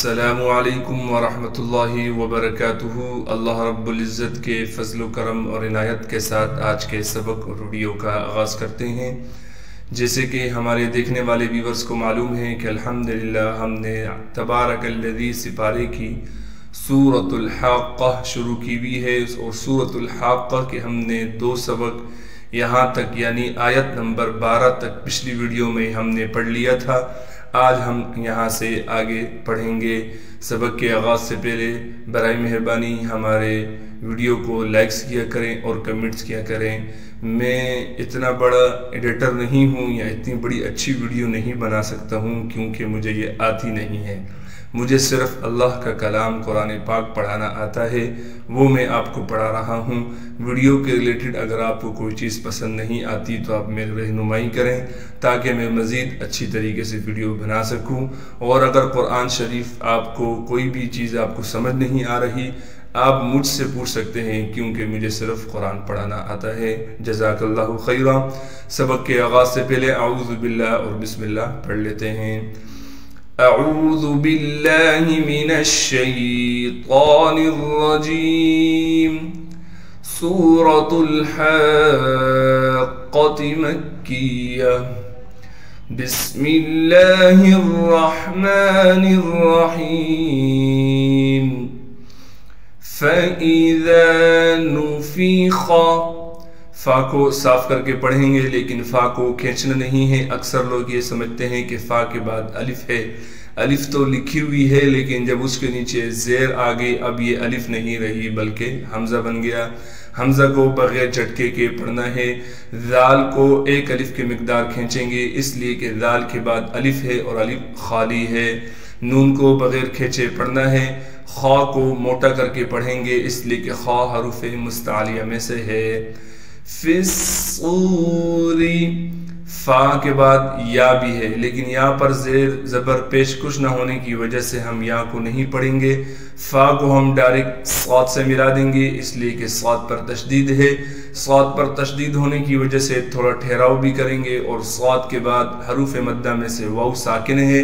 السلام علیکم ورحمۃ اللہ وبرکاتہ۔ اللہ رب العزت کے فضل و کرم اور عنایت کے ساتھ آج کے سبق اور ویڈیو کا آغاز کرتے ہیں۔ جیسے کہ ہمارے دیکھنے والے ویورز کو معلوم ہے کہ الحمدللہ ہم نے تبارک الذی سپارے کی سورۃ الحاقہ شروع کی ہوئی ہے، اور سورۃ الحاقہ کے ہم نے 2 سبق یہاں تک یعنی آیت نمبر 12 تک پچھلی ویڈیو میں ہم نے پڑھ لیا تھا۔ آج ہم یہاں سے آگے پڑھیں گے۔ سبق کے آغاز سے پہلے برائے مہربانی ہمارے ویڈیو کو لائکس کیا کریں اور کمنٹس کیا کریں۔ میں اتنا بڑا ایڈیٹر نہیں ہوں یا اتنی بڑی اچھی ویڈیو نہیں بنا سکتا ہوں، کیونکہ مجھے یہ آتی نہیں ہے۔ مجھے صرف اللہ کا کلام قرآن پاک پڑھانا آتا ہے، وہ میں آپ کو پڑھا رہا ہوں۔ ویڈیو کے ریلیٹڈ اگر آپ کو کوئی چیز پسند نہیں آتی تو آپ میری رہنمائی کریں تاکہ میں مزید اچھی طریقے سے ویڈیو بنا سکوں۔ اور اگر قرآن شریف آپ کو کوئی بھی چیز آپ کو سمجھ نہیں آ رہی، آپ مجھ سے پوچھ سکتے ہیں، کیونکہ مجھے صرف قرآن پڑھانا آتا ہے۔ جزاک اللہ خیرا۔ سبق کے آغاز سے پہلے اعوذ باللہ اور بسم اللہ پڑھ لیتے ہیں۔ اعوذ باللہ من الشیطان الرجیم۔ سورۃ الحاقۃ مکیہ۔ بسم اللہ الرحمن الرحیم۔ فَإِذَا نُفِخَ، فا کو صاف کر کے پڑھیں گے، لیکن فا کو کھینچنا نہیں ہے۔ اکثر لوگ یہ سمجھتے ہیں کہ فا کے بعد الف ہے۔ الف تو لکھی ہوئی ہے، لیکن جب اس کے نیچے زیر آگے اب یہ الف نہیں رہی بلکہ حمزہ بن گیا۔ حمزہ کو بغیر جھٹکے کے پڑھنا ہے۔ ذال کو 1 الف کی مقدار کھینچیں گے، اس لیے کہ ذال کے بعد الف ہے اور الف خالی ہے۔ نون کو بغیر کھینچے پڑھنا ہے۔ خا کو موٹا کر کے پڑھیں گے، اس لیے کہ خا حروف مستعلیہ میں سے ہے۔ فی الصوری، فا کے بعد یا بھی ہے، لیکن یہاں پر زیر زبر پیش کش نہ ہونے کی وجہ سے ہم یا کو نہیں پڑھیں گے۔ فا کو ہم ڈائریکٹ صاد سے ملا دیں گے، اس لیے کہ صاد پر تشدید ہے۔ صاد پر تشدید ہونے کی وجہ سے تھوڑا ٹھہراؤ بھی کریں گے، اور صاد کے بعد حروف مدہ میں سے واو ساکن ہے۔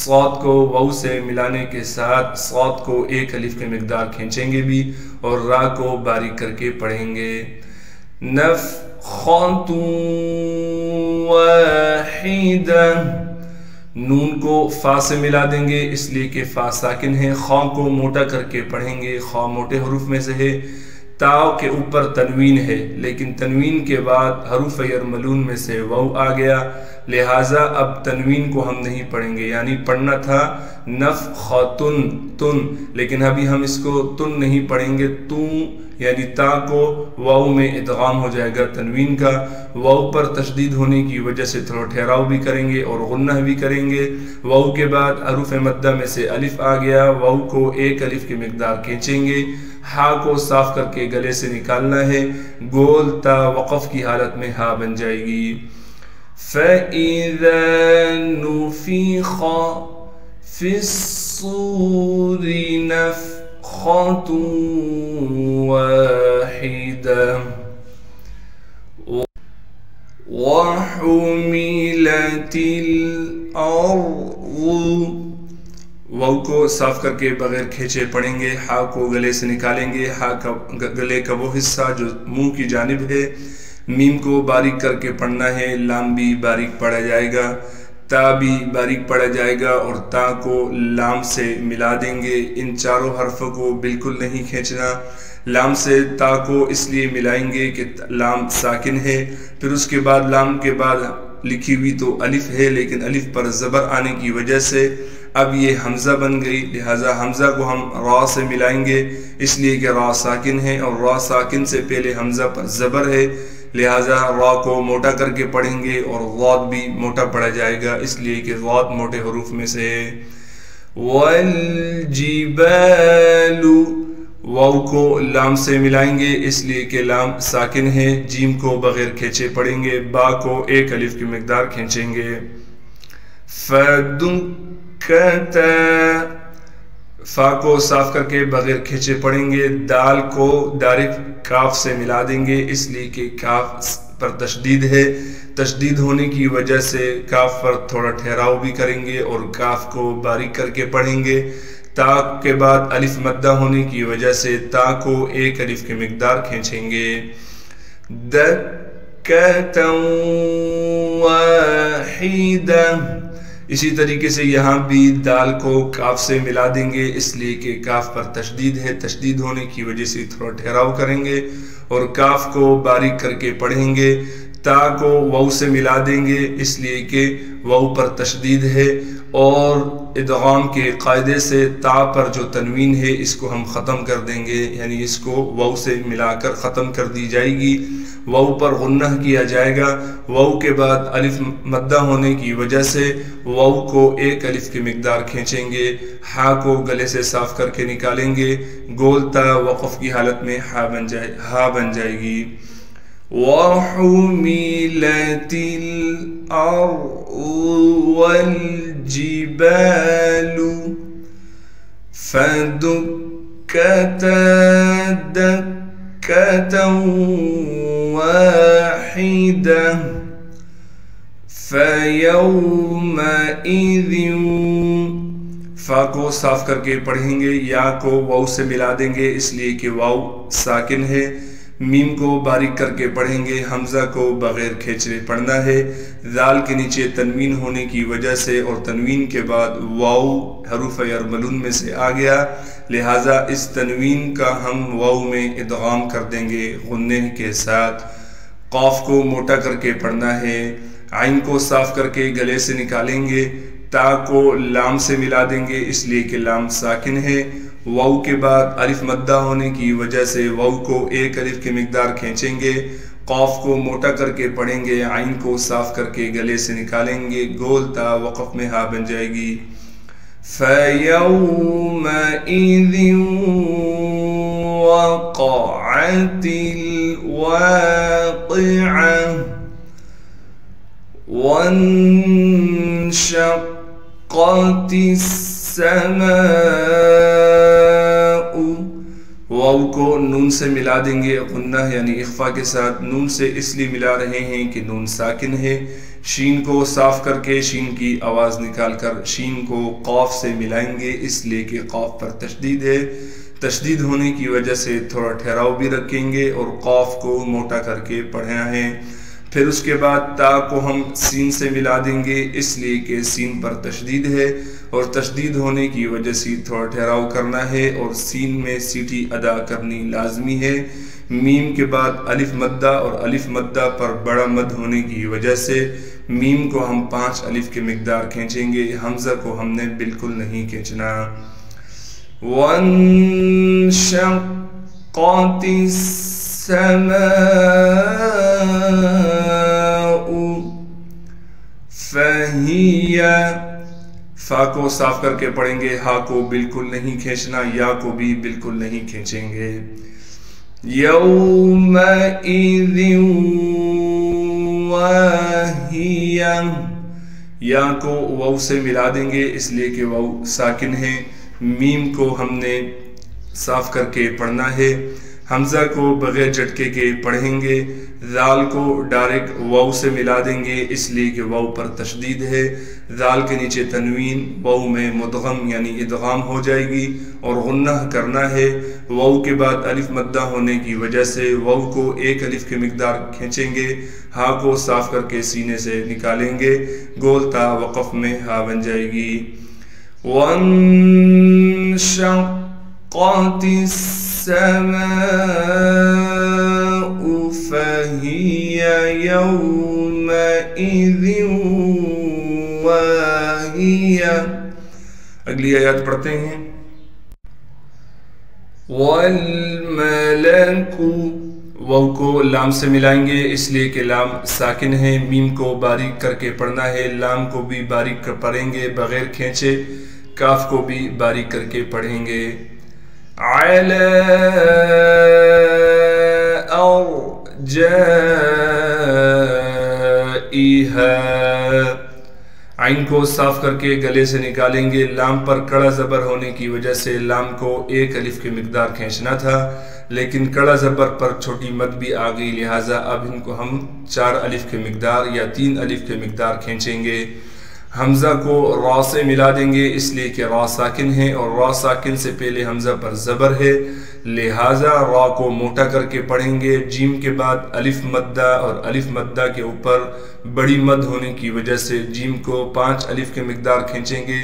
صاد کو واو سے ملانے کے ساتھ صاد کو 1 الف کی مقدار کھینچیں گے بھی، اور را کو باریک کر کے پڑھیں گے۔ نفخۃ واحدہ، نون کو فا سے ملا دیں گے، اس لیے کہ فا ساکن ہے۔ خا کو موٹا کر کے پڑھیں گے، خا موٹے حروف میں سے ہے۔ تا کے اوپر تنوین ہے، لیکن تنوین کے بعد حروف یرملون میں سے واو آ گیا، لہٰذا اب تنوین کو ہم نہیں پڑھیں گے، یعنی پڑھنا تھا نفخۃن تن، لیکن ابھی ہم اس کو تن نہیں پڑھیں گے۔ توں یعنی تا کو واو میں ادغام ہو جائے گا تنوین کا۔ واو پر تشدید ہونے کی وجہ سے تھوڑا ٹھہراؤ بھی کریں گے اور غنہ بھی کریں گے۔ واو کے بعد حروف مدہ میں سے الف آ گیا، واو کو 1 الف کی مقدار کھینچیں گے۔ ہا کو صاف کر کے گلے سے نکالنا ہے، گول تا وقف کی حالت میں ہا بن جائے گی۔ فَإِذَا نُفِخَ فِي الصُّورِ نَفْخَةٌ واحدہ وَحُمِلَتِ الْأَرْضُ، واو کو صاف کر کے بغیر کھینچے پڑھیں گے۔ ہا کو گلے سے نکالیں گے، ہا کا گلے کا وہ حصہ جو منہ کی جانب ہے۔ میم کو باریک کر کے پڑھنا ہے، لام بھی باریک پڑھا جائے گا، تا بھی باریک پڑھا جائے گا، اور تا کو لام سے ملا دیں گے۔ ان چاروں حرفوں کو بالکل نہیں کھینچنا۔ لام سے تا کو اس لیے ملائیں گے کہ لام ساکن ہے، پھر اس کے بعد لام کے بعد لکھی ہوئی تو الف ہے، لیکن الف پر زبر آنے کی وجہ سے اب یہ حمزہ بن گئی، لہٰذا حمزہ کو ہم را سے ملائیں گے، اس لیے کہ را ساکن ہے، اور را ساکن سے پہلے حمزہ پر زبر ہے، لہٰذا را کو موٹا کر کے پڑھیں گے، اور ضاد بھی موٹا پڑھا جائے گا، اس لیے کہ ضاد موٹے حروف میں سے ہے۔ والجبال، واو کو لام سے ملائیں گے، اس لیے کہ لام ساکن ہے۔ جیم کو بغیر کھینچے پڑھیں گے، با کو 1 الف کی مقدار کھینچیں گے۔ فَدُكَّتَا، فا کو صاف کر کے بغیر کھینچے پڑھیں گے۔ دال کو ڈائریکٹ کاف سے ملا دیں گے، اس لیے کہ کاف پر تشدید ہے، تشدید ہونے کی وجہ سے کاف پر تھوڑا ٹھہراؤ بھی کریں گے اور کاف کو باریک کر کے پڑھیں گے۔ تا کے بعد الف مدہ ہونے کی وجہ سے تا کو ایک الف کی مقدار کھینچیں گے. دکتا واحدہ. اسی طریقے سے یہاں بھی دال کو کاف سے ملا دیں گے، اس لیے کہ کاف پر تشدید ہے، تشدید ہونے کی وجہ سے تھوڑا ٹھہراؤ کریں گے اور کاف کو باریک کر کے پڑھیں گے. تا کو واو سے ملا دیں گے اس لیے کہ واو پر تشدید ہے، اور ادغام کے قاعدے سے تا پر جو تنوین ہے اس کو ہم ختم کر دیں گے، یعنی اس کو واو سے ملا کر ختم کر دی جائے گی. واو پر غنہ کیا جائے گا. واو کے بعد الف مدہ ہونے کی وجہ سے واو کو ایک الف کی مقدار کھینچیں گے. ہا کو گلے سے صاف کر کے نکالیں گے. گول تا وقف کی حالت میں ہا بن جائے گی. وَحُمِلَتِ الْأَرْضُ وَالْجِبَالُ فَدُكَّتَا دَكَّةً واحدة فَيَوْمَئِذٍ. فا کو صاف کر کے پڑھیں گے. یا کو واو سے ملا دیں گے اس لیے کہ واو ساکن ہے. میم کو باریک کر کے پڑھیں گے. حمزہ کو بغیر کھینچے پڑھنا ہے. ذال کے نیچے تنوین ہونے کی وجہ سے اور تنوین کے بعد واو حروف یرملون میں سے آ گیا، لہٰذا اس تنوین کا ہم واو میں ادغام کر دیں گے غنہ کے ساتھ. قاف کو موٹا کر کے پڑھنا ہے. عین کو صاف کر کے گلے سے نکالیں گے. تا کو لام سے ملا دیں گے اس لیے کہ لام ساکن ہے. واو کے بعد الف مدہ ہونے کی وجہ سے واو کو ایک الف کی مقدار کھینچیں گے. قاف کو موٹا کر کے پڑھیں گے. عین کو صاف کر کے گلے سے نکالیں گے. گول تا وقف میں ہا بن جائے گی. فَيَوْمَئِذٍ وَقَعَتِ الْوَاقِعَةُ وَانشَقَّتِ السَّمَاءُ. واو کو نون سے ملا دیں گے غنہ یعنی اخفا کے ساتھ. نون سے اس لیے ملا رہے ہیں کہ نون ساکن ہے. شین کو صاف کر کے شین کی آواز نکال کر شین کو قاف سے ملائیں گے اس لیے کہ قاف پر تشدید ہے. تشدید ہونے کی وجہ سے تھوڑا ٹھہراؤ بھی رکھیں گے اور قاف کو موٹا کر کے پڑھنا ہے. پھر اس کے بعد تا کو ہم سین سے ملا دیں گے اس لیے کہ سین پر تشدید ہے اور تشدید ہونے کی وجہ سے تھوڑا ٹھہراؤ کرنا ہے اور سین میں سیٹی ادا کرنی لازمی ہے. میم کے بعد الف مدہ اور الف مدہ پر بڑا مد ہونے کی وجہ سے میم کو ہم 5 الف کی مقدار کھینچیں گے. حمزہ کو ہم نے بالکل نہیں کھینچنا. وَانشَقَّتِ السَّمَاءُ فَهِيَ. فا کو صاف کر کے پڑھیں گے. ہا کو بالکل نہیں کھینچنا. یا کو بھی بالکل نہیں کھینچیں گے. يَوْمَئِذٍ وَاهِيَةٌ. یا کو واو سے ملا دیں گے اس لیے کہ واو ساکن ہے. میم کو ہم نے صاف کر کے پڑھنا ہے. حمزہ کو بغیر جھٹکے کے پڑھیں گے. ذال کو ڈائریکٹ واو سے ملا دیں گے اس لیے کہ واو پر تشدید ہے. ذال کے نیچے تنوین واو میں مدغم یعنی ادغام ہو جائے گی اور غنہ کرنا ہے. واو کے بعد الف مدہ ہونے کی وجہ سے واو کو ایک الف کی مقدار کھینچیں گے. ہا کو صاف کر کے سینے سے نکالیں گے. گول تا وقف میں ہا بن جائے گی. وَانشَقَّتِ السَّمَاءُ فَهِيَ يَوْمَئِذٍ واهية. اگلی آیات پڑھتے ہیں. وَالْمَلَكُ. واو کو لام سے ملائیں گے اس لیے کہ لام ساکن ہے. میم کو باریک کر کے پڑھنا ہے. لام کو بھی باریک کر پڑھیں گے بغیر کھینچے. کاف کو بھی باریک کر کے پڑھیں گے. عَلَىٰ أَرْجَائِهَا. عین کو صاف کر کے گلے سے نکالیں گے. لام پر کڑا زبر ہونے کی وجہ سے لام کو ایک الف کی مقدار کھینچنا تھا لیکن کڑا زبر پر چھوٹی مد بھی آ گئی، لہٰذا اب ان کو ہم 4 الف کی مقدار یا 3 الف کی مقدار کھینچیں گے. حمزہ کو را سے ملا دیں گے اس لیے کہ را ساکن ہے اور را ساکن سے پہلے حمزہ پر زبر ہے، لہٰذا را کو موٹا کر کے پڑھیں گے۔ جیم کے بعد الف مدہ اور الف مدہ کے اوپر بڑی مد ہونے کی وجہ سے جیم کو 5 الف کے مقدار کھینچیں گے۔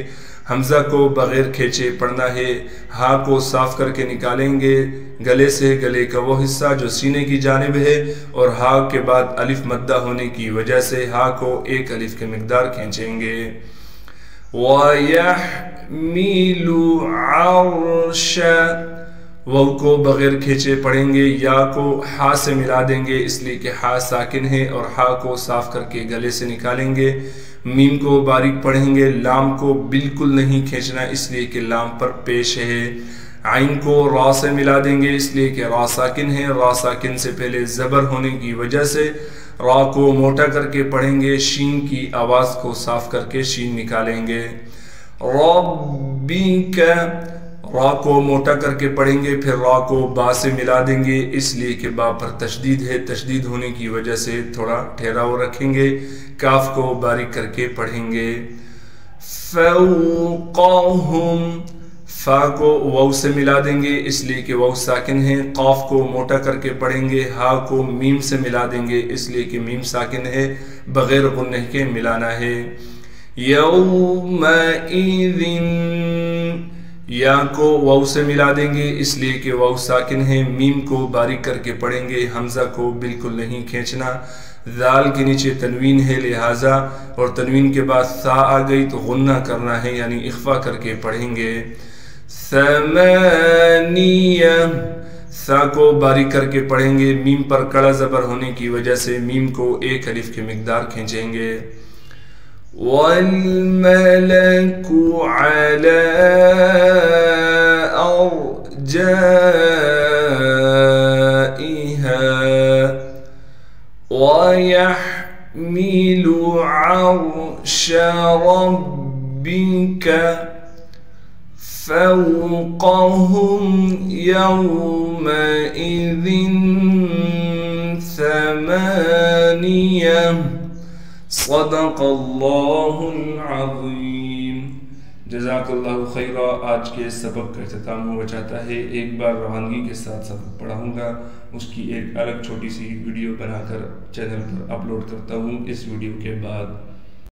حمزہ کو بغیر کھینچے پڑھنا ہے۔ ہا کو صاف کر کے نکالیں گے گلے سے، گلے کا وہ حصہ جو سینے کی جانب ہے، اور ہا کے بعد الف مدہ ہونے کی وجہ سے ہا کو 1 الف کے مقدار کھینچیں گے۔ وَيَحْمِلُ عَرْشَ وہ کو بغیر کھینچے پڑھیں گے۔ یا کو ہا سے ملا دیں گے اس لیے کہ ہا ساکن ہے اور ہا کو صاف کر کے گلے سے نکالیں گے۔ میم کو باریک پڑھیں گے۔ لام کو بالکل نہیں کھینچنا اس لیے کہ لام پر پیش ہے۔ عین کو را سے ملا دیں گے اس لیے کہ را ساکن ہے، را ساکن سے پہلے زبر ہونے کی وجہ سے را کو موٹا کر کے پڑھیں گے۔ شین کی آواز کو صاف کر کے شین نکالیں گے۔ ربک را کو موٹا کر کے پڑھیں گے، پھر را کو با سے ملا دیں گے اس لیے کہ با پر تشدید ہے، تشدید ہونے کی وجہ سے تھوڑا ٹھہراؤ رکھیں گے۔ کاف کو باریک کر کے پڑھیں گے۔ فوقہم فا کو واو سے ملا دیں گے اس لیے کہ واو ساکن ہے۔ قاف کو موٹا کر کے پڑھیں گے۔ ہا کو میم سے ملا دیں گے اس لیے کہ میم ساکن ہے، بغیر غنہ کے ملانا ہے۔ یومئذ یا کو واو سے ملا دیں گے اس لیے کہ واو ساکن ہے۔ میم کو باریک کر کے پڑھیں گے، حمزہ کو بالکل نہیں کھینچنا۔ ذال کے نیچے تنوین ہے لہٰذا، اور تنوین کے بعد سا آ گئی تو غنہ کرنا ہے یعنی اخفا کر کے پڑھیں گے۔ ثمانیہ سا کو باریک کر کے پڑھیں گے، میم پر کڑا زبر ہونے کی وجہ سے میم کو 1 الف کے مقدار کھینچیں گے۔ وَالْمَلَكُ عَلَىٰ أَرْجَائِهَا وَيَحْمِلُ عَرْشَ رَبِّكَ فَوْقَهُمْ يَوْمَئِذٍ ثَمَانِيَةٌ صدق اللہ العظیم۔ جزاک اللہ خیرہ۔ آج کے سبق کا اختتام ہوا چاہتا ہے، ایک بار روانگی کے ساتھ سبق پڑھاؤں گا، اس کی ایک الگ چھوٹی سی ویڈیو بنا کر چینل پر اپلوڈ کرتا ہوں۔ اس ویڈیو کے بعد